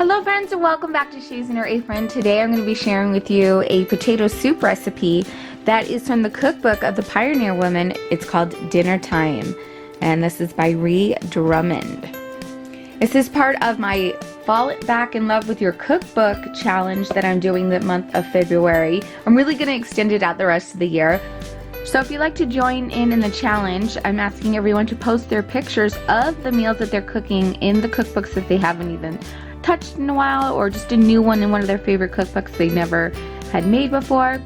Hello friends, and welcome back to She's in Her Apron. Today I'm going to be sharing with you a potato soup recipe that is from the cookbook of the Pioneer Woman. It's called Dinner Time, and this is by Ree Drummond. This is part of my Fall Back in Love with Your Cookbook challenge that I'm doing the month of February. I'm really going to extend it out the rest of the year. So if you'd like to join in the challenge, I'm asking everyone to post their pictures of the meals that they're cooking in the cookbooks that they haven't even touched in a while, or just a new one in one of their favorite cookbooks they never had made before,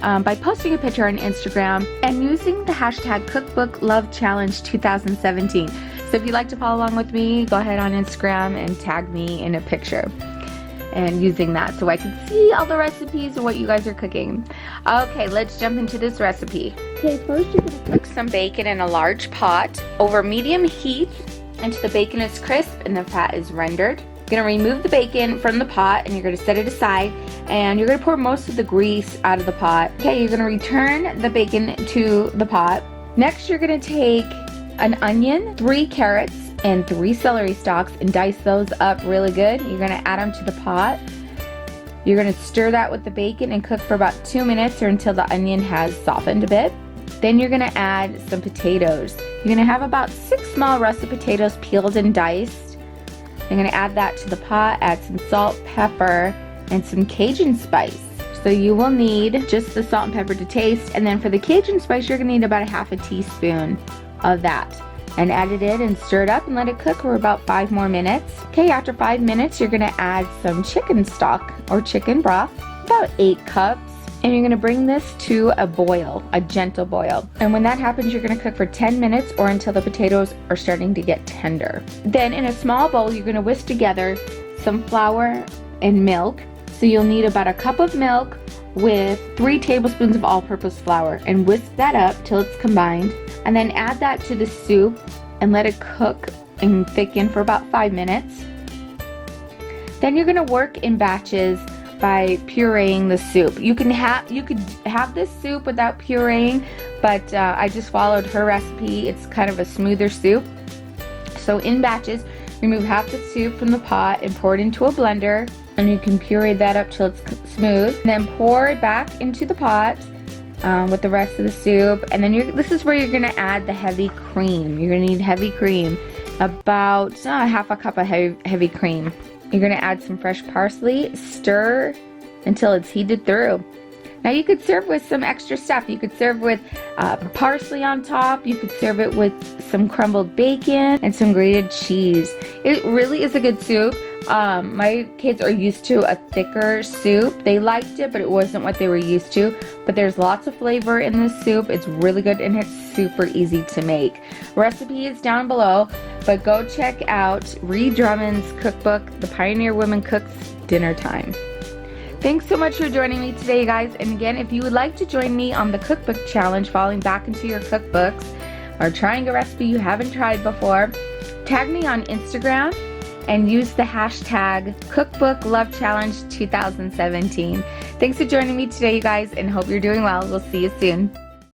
by posting a picture on Instagram and using the hashtag Cookbook Love Challenge 2017. So if you'd like to follow along with me, go ahead on Instagram and tag me in a picture and using that so I can see all the recipes of what you guys are cooking. Okay, let's jump into this recipe. Okay, first you're going to cook some bacon in a large pot over medium heat until the bacon is crisp and the fat is rendered. You're going to remove the bacon from the pot and you're going to set it aside, and you're going to pour most of the grease out of the pot. Okay, you're going to return the bacon to the pot. Next, you're going to take an onion, 3 carrots, and 3 celery stalks and dice those up really good. You're going to add them to the pot. You're going to stir that with the bacon and cook for about 2 minutes or until the onion has softened a bit. Then you're going to add some potatoes. You're going to have about 6 small russet potatoes peeled and diced. I'm going to add that to the pot, add some salt, pepper, and some Cajun spice. So you will need just the salt and pepper to taste, and then for the Cajun spice you're going to need about a half a teaspoon of that. And add it in and stir it up and let it cook for about 5 more minutes. Okay, after 5 minutes you're going to add some chicken stock or chicken broth, about 8 cups. And you're going to bring this to a boil, a gentle boil. And when that happens, you're going to cook for 10 minutes or until the potatoes are starting to get tender. Then in a small bowl, you're going to whisk together some flour and milk. So you'll need about a cup of milk with 3 tablespoons of all-purpose flour, and whisk that up till it's combined. And then add that to the soup and let it cook and thicken for about 5 minutes. Then you're going to work in batches by pureeing the soup. You could have this soup without pureeing, but I just followed her recipe. It's kind of a smoother soup. So in batches, remove half the soup from the pot and pour it into a blender, and you can puree that up till it's smooth. And then pour it back into the pot with the rest of the soup. And then this is where you're going to add the heavy cream. You're going to need heavy cream, about half a cup of heavy cream. You're going to add some fresh parsley, stir until it's heated through. Now you could serve with some extra stuff. You could serve with parsley on top. You could serve it with some crumbled bacon and some grated cheese. It really is a good soup. My kids are used to a thicker soup. They liked it, but it wasn't what they were used to. But there's lots of flavor in this soup. It's really good and it's super easy to make. Recipe is down below, but go check out Ree Drummond's cookbook, The Pioneer Woman Cooks Dinner Time. Thanks so much for joining me today, guys. And again, if you would like to join me on the cookbook challenge, falling back into your cookbooks, or trying a recipe you haven't tried before, tag me on Instagram and use the hashtag Cookbook Love Challenge 2017. Thanks for joining me today, you guys, and hope you're doing well. We'll see you soon.